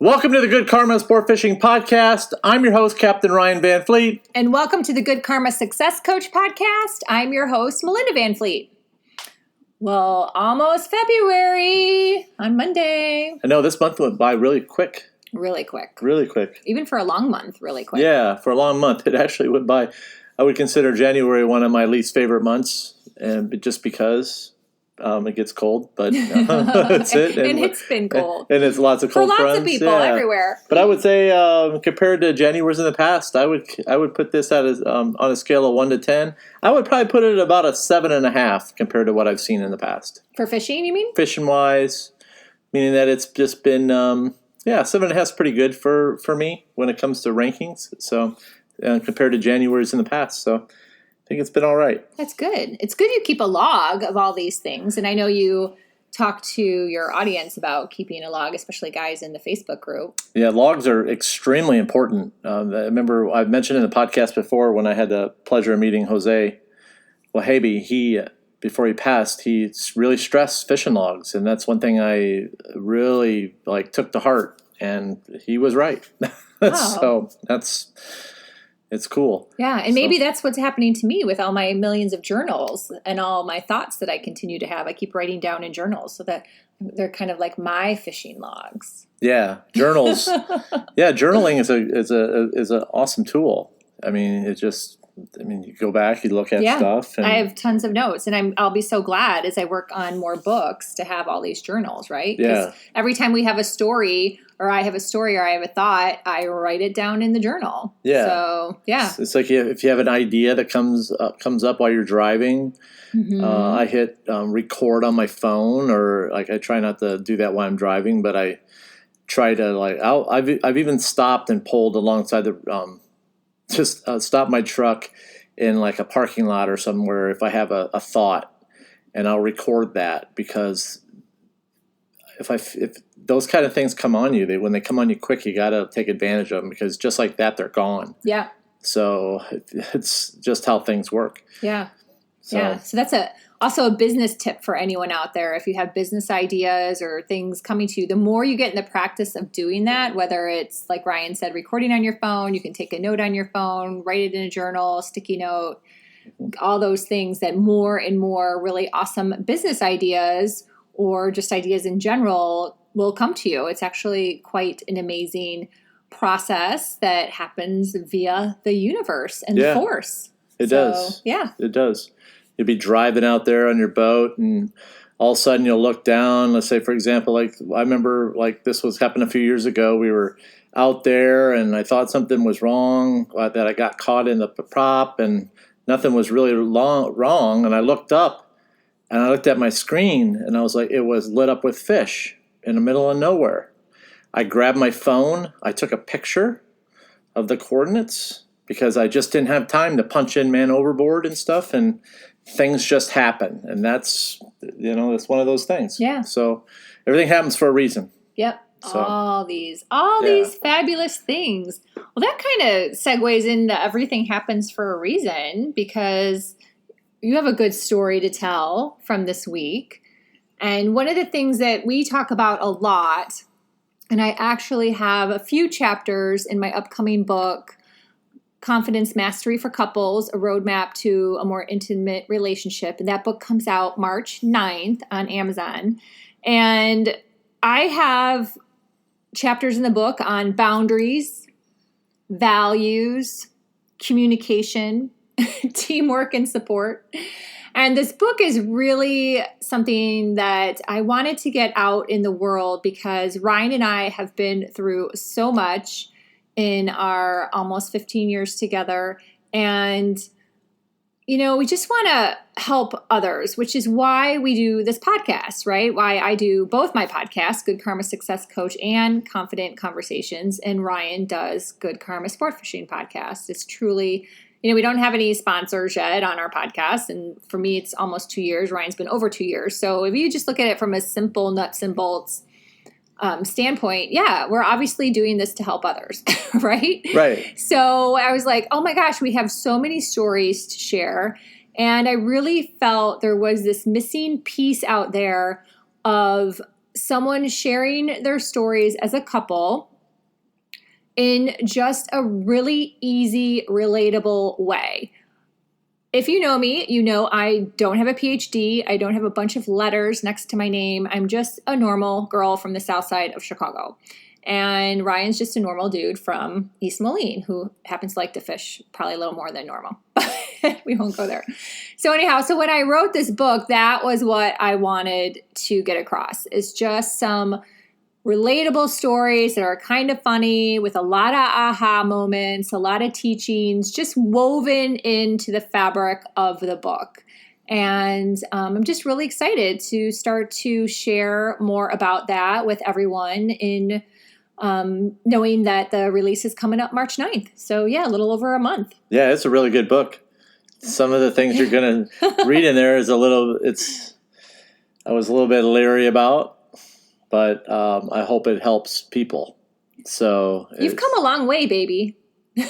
Welcome to the Good Karma Sportfishing Podcast. I'm your host, Captain Ryan Van Fleet. And welcome to the Good Karma Success Coach Podcast. I'm your host, Melinda Van Fleet. Well, almost February on Monday. I know this month went by really quick. Really quick. Really quick. Even for a long month, really quick. Yeah, for a long month. It actually went by. I would consider January one of my least favorite months, and just because it gets cold, but that's it. And it's been cold. And it's lots of cold for lots fronts. of people everywhere. But I would say compared to Januaries in the past, I would put this at on a scale of 1 to 10. I would probably put it at about a 7.5 compared to what I've seen in the past. For fishing, you mean? Fishing wise, meaning that it's just been 7.5 is pretty good for me when it comes to rankings. So compared to Januaries in the past, so I think it's been all right. That's good. It's good you keep a log of all these things. And I know you talk to your audience about keeping a log, especially guys in the Facebook group. Yeah, logs are extremely important. I remember I've mentioned in the podcast before when I had the pleasure of meeting Jose Wahabi, before he passed, he really stressed fishing logs. And that's one thing I really took to heart. And he was right. So it's cool. Yeah, and maybe that's what's happening to me with all my millions of journals and all my thoughts that I continue to have. I keep writing down in journals so that they're kind of like my fishing logs. Yeah, journals. Yeah, journaling is an awesome tool. I mean, you go back, you look at stuff. And I have tons of notes, and I'll be so glad as I work on more books to have all these journals, right? Yeah. Every time we have a story, or I have a story, or I have a thought, I write it down in the journal. Yeah. So, yeah. It's like if you have an idea that comes up while you're driving, I hit record on my phone, or I try not to do that while I'm driving, but I try to I've even stopped and pulled alongside the stop my truck in a parking lot or somewhere if I have a thought, and I'll record that, because if those kind of things come on you, when they come on you quick, you got to take advantage of them, because just like that, they're gone. Yeah. So it's just how things work. Yeah. So that's also a business tip for anyone out there. If you have business ideas or things coming to you, the more you get in the practice of doing that, whether it's like Ryan said, recording on your phone, you can take a note on your phone, write it in a journal, sticky note, all those things, that more and more really awesome business ideas or just ideas in general will come to you. It's actually quite an amazing process that happens via the universe and the force. It does. Yeah. It does. You'll be driving out there on your boat, and all of a sudden you'll look down. Let's say, for example, I remember this was happened a few years ago. We were out there, and I thought something was wrong, that I got caught in the prop, and nothing was really wrong. And I looked up, and I looked at my screen, and I was like, it was lit up with fish in the middle of nowhere. I grabbed my phone. I took a picture of the coordinates, because I just didn't have time to punch in man overboard and stuff, and things just happen. And that's, it's one of those things. Yeah. So everything happens for a reason. Yep. So, all these fabulous things. Well, that kind of segues into everything happens for a reason, because you have a good story to tell from this week. And one of the things that we talk about a lot, and I actually have a few chapters in my upcoming book, Confidence Mastery for Couples, A Roadmap to a More Intimate Relationship. And that book comes out March 9th on Amazon. And I have chapters in the book on boundaries, values, communication, teamwork, and support. And this book is really something that I wanted to get out in the world, because Ryan and I have been through so much in our almost 15 years together. And, we just want to help others, which is why we do this podcast, right? Why I do both my podcasts, Good Karma Success Coach and Confident Conversations, and Ryan does Good Karma Sportfishing Podcast. It's truly, we don't have any sponsors yet on our podcast. And for me, it's almost 2 years. Ryan's been over 2 years. So if you just look at it from a simple nuts and bolts standpoint, we're obviously doing this to help others, right? Right. So I was like, oh my gosh, we have so many stories to share. And I really felt there was this missing piece out there of someone sharing their stories as a couple in just a really easy, relatable way. If you know me, you know I don't have a PhD. I don't have a bunch of letters next to my name. I'm just a normal girl from the south side of Chicago. And Ryan's just a normal dude from East Moline who happens to like to fish probably a little more than normal. We won't go there. So anyhow, so when I wrote this book, that was what I wanted to get across. It's just some relatable stories that are kind of funny with a lot of aha moments, a lot of teachings, just woven into the fabric of the book. And I'm just really excited to start to share more about that with everyone in knowing that the release is coming up March 9th. So yeah, a little over a month. Yeah, it's a really good book. Some of the things you're going to read in there is I was a little bit leery about, but I hope it helps people. So you've come a long way, baby. Yeah.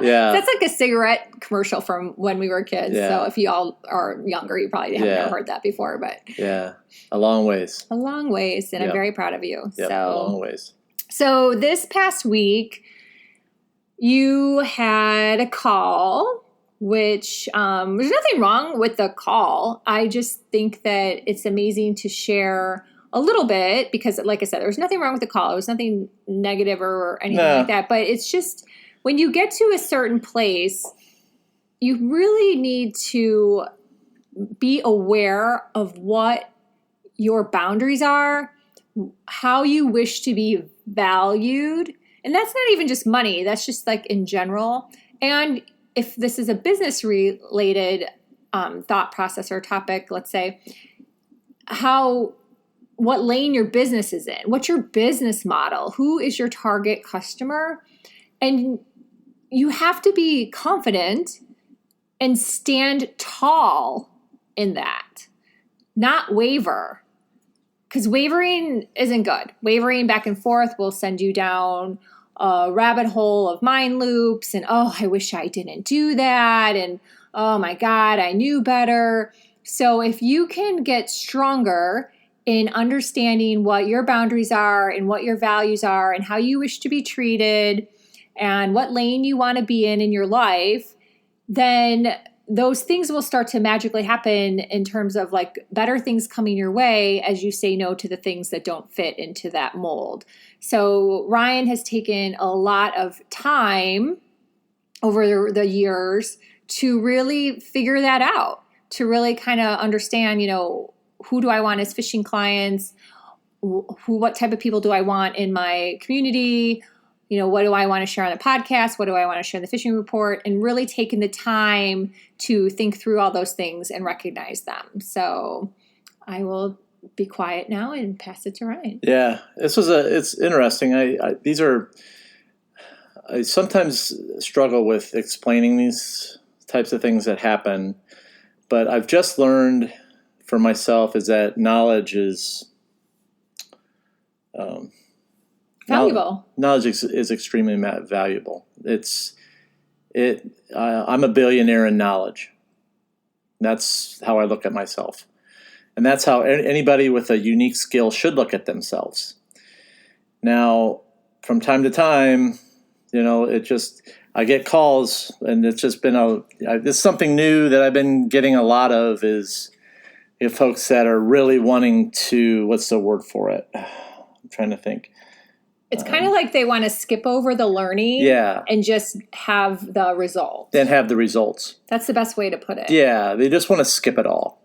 That's like a cigarette commercial from when we were kids. Yeah. So if you all are younger, you probably haven't ever heard that before, but yeah, a long ways. A long ways, and I'm very proud of you. Yep, a long ways. So this past week, you had a call, which there's nothing wrong with the call. I just think that it's amazing to share a little bit because, like I said, there was nothing wrong with the call. It was nothing negative or anything like that. But it's just when you get to a certain place, you really need to be aware of what your boundaries are, how you wish to be valued. And that's not even just money. That's just like in general. And if this is a business related thought process or topic, let's say, what lane your business is in, what's your business model, who is your target customer, and you have to be confident and stand tall in that, not waver, because wavering isn't good. Wavering back and forth will send you down a rabbit hole of mind loops and, oh, I wish I didn't do that, and oh my God, I knew better. So if you can get stronger in understanding what your boundaries are and what your values are and how you wish to be treated and what lane you want to be in your life, then those things will start to magically happen in terms of like better things coming your way as you say no to the things that don't fit into that mold. So Ryan has taken a lot of time over the years to really figure that out, to really kind of understand, who do I want as fishing clients? What type of people do I want in my community? What do I want to share on the podcast? What do I want to share in the fishing report? And really taking the time to think through all those things and recognize them. So I will be quiet now and pass it to Ryan. Yeah, it's interesting. I sometimes struggle with explaining these types of things that happen, but I've just learned for myself is that knowledge is valuable. Knowledge is extremely valuable. I'm a billionaire in knowledge. That's how I look at myself. And that's how anybody with a unique skill should look at themselves. Now, from time to time, I get calls, and it's just been it's something new that I've been getting a lot of is folks that are really wanting to, what's the word for it? I'm trying to think. It's kind of like they want to skip over the learning and just have the result. Then have the results. That's the best way to put it. Yeah, they just want to skip it all.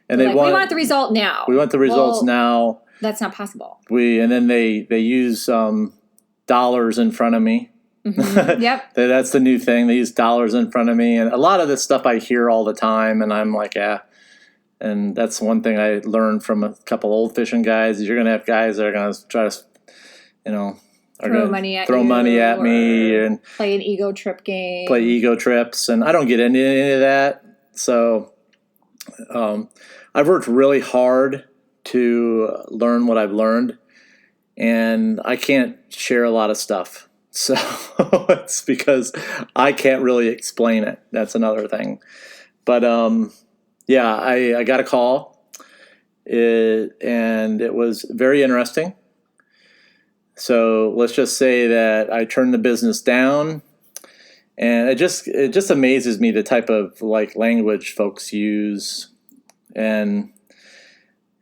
And we want the result now. We want the results now. That's not possible. And then they use dollars in front of me. Mm-hmm. Yep. That's the new thing. They use dollars in front of me. And a lot of this stuff I hear all the time, and I'm like, yeah. And that's one thing I learned from a couple old fishing guys is you're going to have guys that are going to try to, throw money at me and play an ego trip game. Play ego trips. And I don't get into any of that. So I've worked really hard to learn what I've learned. And I can't share a lot of stuff. So it's because I can't really explain it. That's another thing. But I got a call, and it was very interesting. So let's just say that I turned the business down, and it just amazes me the type of like language folks use, and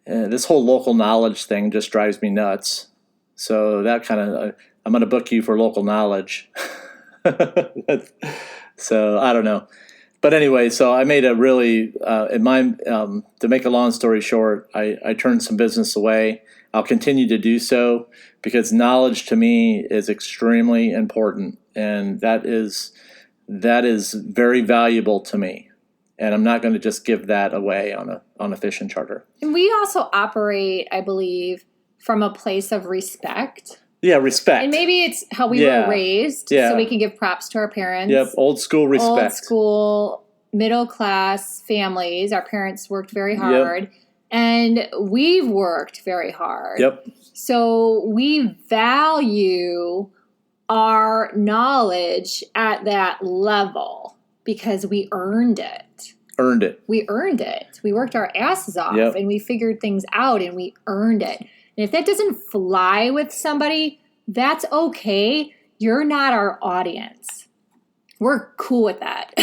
this whole local knowledge thing just drives me nuts. So that kind of, I'm going to book you for local knowledge. So I don't know. But anyway, so I made a really, to make a long story short, I turned some business away. I'll continue to do so because knowledge to me is extremely important. And that is very valuable to me. And I'm not going to just give that away on a fishing charter. And we also operate, I believe, from a place of respect. Yeah, respect. And maybe it's how we were raised, so we can give props to our parents. Yep, old school respect. Old school, middle class families. Our parents worked very hard, and we've worked very hard. Yep. So we value our knowledge at that level because we earned it. We earned it. We worked our asses off, and we figured things out, and we earned it. And if that doesn't fly with somebody, that's okay. You're not our audience. We're cool with that.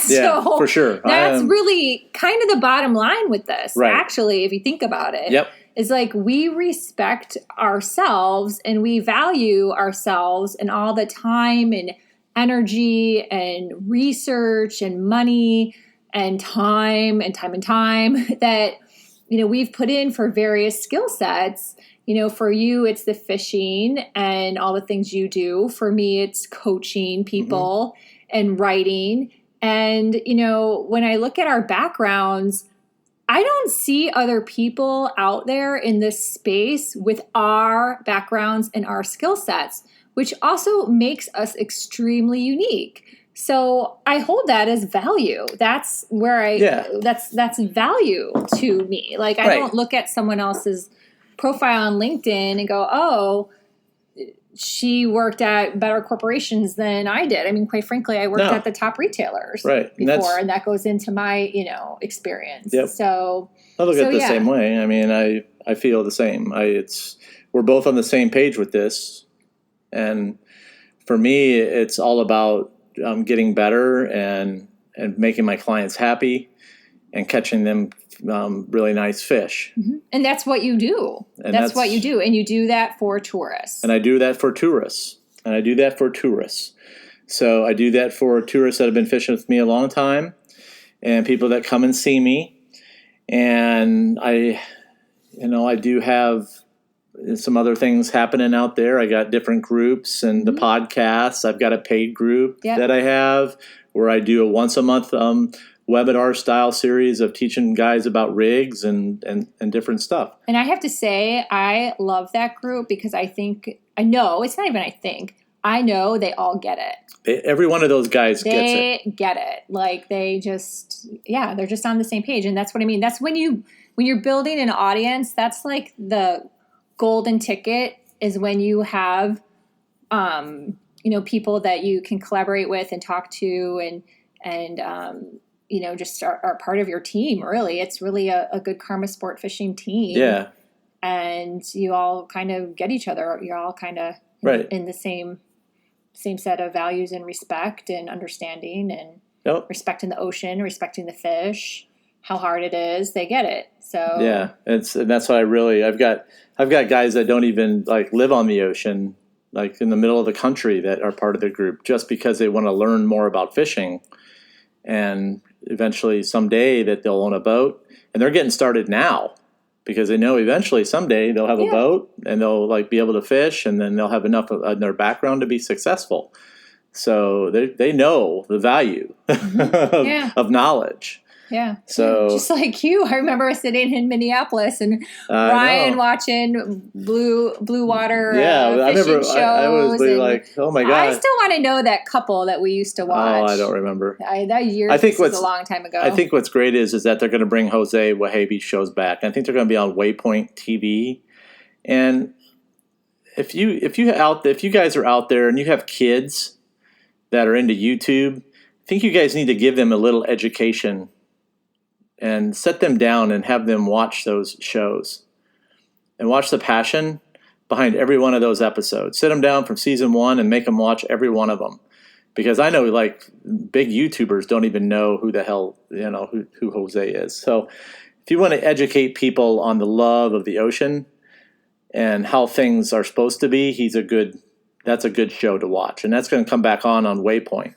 Yeah, for sure. That's really kind of the bottom line with this, right. Actually, if you think about it. Yep. Is like we respect ourselves and we value ourselves and all the time and energy and research and money and time that we've put in for various skill sets. For you, it's the fishing and all the things you do. For me, it's coaching people and writing. And, when I look at our backgrounds, I don't see other people out there in this space with our backgrounds and our skill sets, which also makes us extremely unique. So I hold that as value. That's where that's value to me. Like I don't look at someone else's profile on LinkedIn and go, oh, she worked at better corporations than I did. I mean, quite frankly, I worked at the top retailers before, and that goes into my, experience. Yep. So I look at it the same way. I mean, I feel the same. We're both on the same page with this. And for me, it's all about getting better and making my clients happy and catching them really nice fish. Mm-hmm. And that's what you do. That's what you do. And you do that for tourists. And I do that for tourists. So I do that for tourists that have been fishing with me a long time and people that come and see me. And I do have some other things happening out there. I got different groups and the podcasts. I've got a paid group that I have where I do a once a month webinar style series of teaching guys about rigs and different stuff. And I have to say, I love that group because I know they all get it. Every one of those guys gets it. They get it. Like they just, they're just on the same page. And that's what I mean. That's when you're building an audience, that's like the golden ticket is when you have, people that you can collaborate with and talk to and just are part of your team, really. It's really a Good Karma sport fishing team. Yeah. And you all kind of get each other. You're all kind of in the same set of values and respect and understanding and respecting the ocean, respecting the fish, how hard it is. They get it. So yeah, and that's why I've got guys that don't even live on the ocean, like in the middle of the country, that are part of the group just because they want to learn more about fishing. And eventually someday that they'll own a boat, and they're getting started now because they know eventually someday they'll have a boat and they'll be able to fish, and then they'll have enough in their background to be successful. So they know the value of knowledge. Yeah. So just like you, I remember sitting in Minneapolis and Ryan watching blue water fishing shows. I was like, oh my God. I still want to know that couple that we used to watch. Oh, I don't remember. This was a long time ago. I think what's great is that they're going to bring Jose Wahabi shows back. I think they're going to be on Waypoint TV. And if you guys are out there and you have kids that are into YouTube, I think you guys need to give them a little education and sit them down and have them watch those shows and watch the passion behind every one of those episodes. Sit them down from season 1 and make them watch every one of them. Because I know, like, big YouTubers don't even know who the hell, who Jose is. So if you want to educate people on the love of the ocean and how things are supposed to be, that's a good show to watch. And that's going to come back on Waypoint.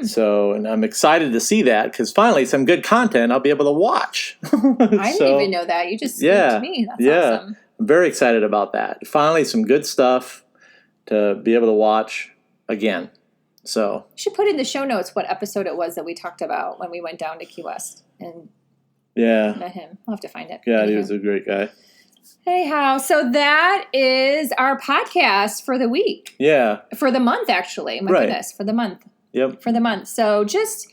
So, and I'm excited to see that because finally some good content I'll be able to watch. I didn't even know that. You just spoke to me. That's awesome. I'm very excited about that. Finally some good stuff to be able to watch again. So you should put in the show notes what episode it was that we talked about when we went down to Key West and met him. I'll have to find it. Yeah, he was a great guy. Anyhow, so that is our podcast for the week. Yeah. For the month, actually. My goodness, for the month. Yep. For the month. So just,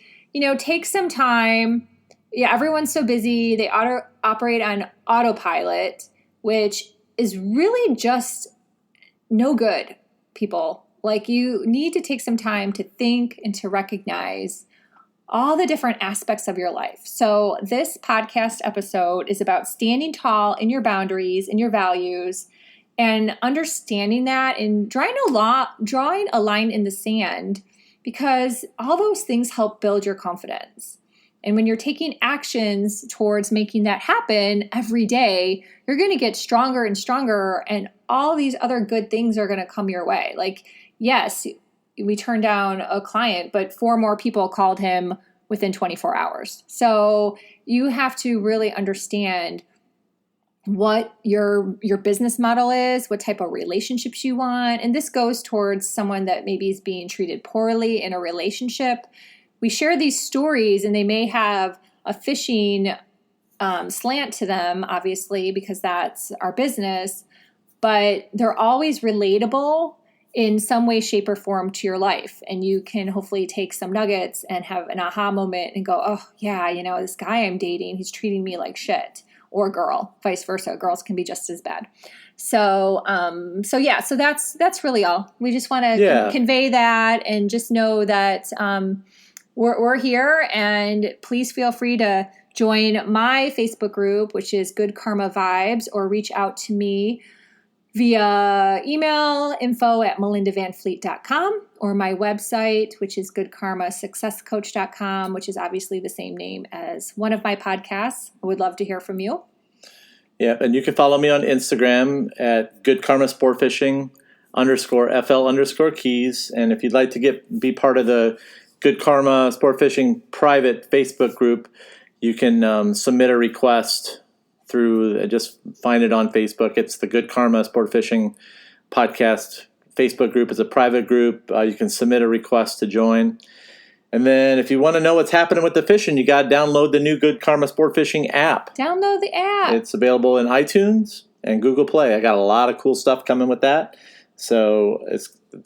take some time. Yeah, everyone's so busy. They operate on autopilot, which is really just no good, people. Like, you need to take some time to think and to recognize all the different aspects of your life. So this podcast episode is about standing tall in your boundaries, in your values, and understanding that and drawing a line in the sand, because all those things help build your confidence. And when you're taking actions towards making that happen every day, you're going to get stronger and stronger, and all these other good things are going to come your way. Like, yes, we turned down a client, but 4 more people called him within 24 hours. So you have to really understand what your business model is, what type of relationships you want. And this goes towards someone that maybe is being treated poorly in a relationship. We share these stories and they may have a fishing slant to them, obviously, because that's our business, but they're always relatable in some way, shape, or form to your life. And you can hopefully take some nuggets and have an aha moment and go, oh yeah, this guy I'm dating, he's treating me like shit. Or girl, vice versa. Girls can be just as bad. So that's really all. We just want to convey that and just know that we're here, and please feel free to join my Facebook group, which is Good Karma Vibes, or reach out to me via email, info@melindavanfleet.com, or my website, which is goodkarmasuccesscoach.com, which is obviously the same name as one of my podcasts. I would love to hear from you. Yeah, and you can follow me on Instagram at goodkarmasportfishing_FL_keys. And if you'd like to be part of the Good Karma Sport Fishing private Facebook group, you can submit a request through, just find it on Facebook. It's the Good Karma Sport Fishing podcast Facebook group. It's a private group. You can submit a request to join. And then if you want to know what's happening with the fishing, you got to download the new Good Karma Sport Fishing app. Download the app. It's available in iTunes and Google Play. I got a lot of cool stuff coming with that. So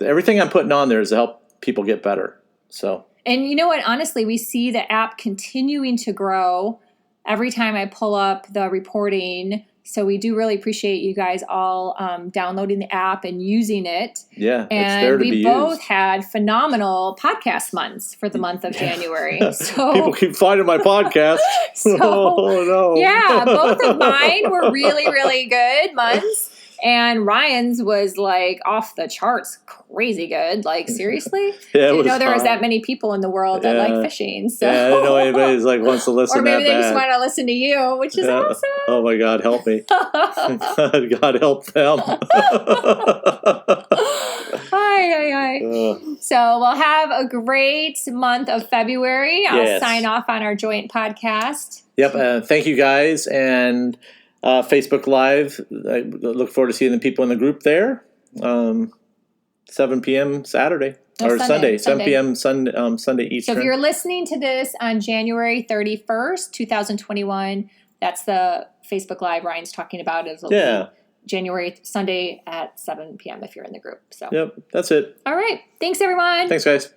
everything I'm putting on there is to help people get better. So. And you know what? Honestly, we see the app continuing to grow every time I pull up the reporting. So we do really appreciate you guys all downloading the app and using it. Yeah, and it's there to be used. We both had phenomenal podcast months for the month of January. So people keep finding my podcast. Oh no! Yeah, both of mine were really, really good months. And Ryan's was like off the charts, crazy good. Like, seriously? Yeah, didn't know there was that many people in the world that like fishing. So. Yeah, I didn't know anybody wants to listen. Or maybe they just want to listen to you, which is awesome. Oh my God, help me! God help them. Hi. So we'll have a great month of February. I'll sign off on our joint podcast. Yep. Thank you guys, and. Facebook Live. I look forward to seeing the people in the group there. 7 p.m. Saturday. Or Sunday. 7 p.m. Sunday Eastern. So if you're listening to this on January 31st, 2021, that's the Facebook Live Ryan's talking about. It'll be January Sunday at 7 p.m. if you're in the group. So. Yep, that's it. All right. Thanks, everyone. Thanks, guys.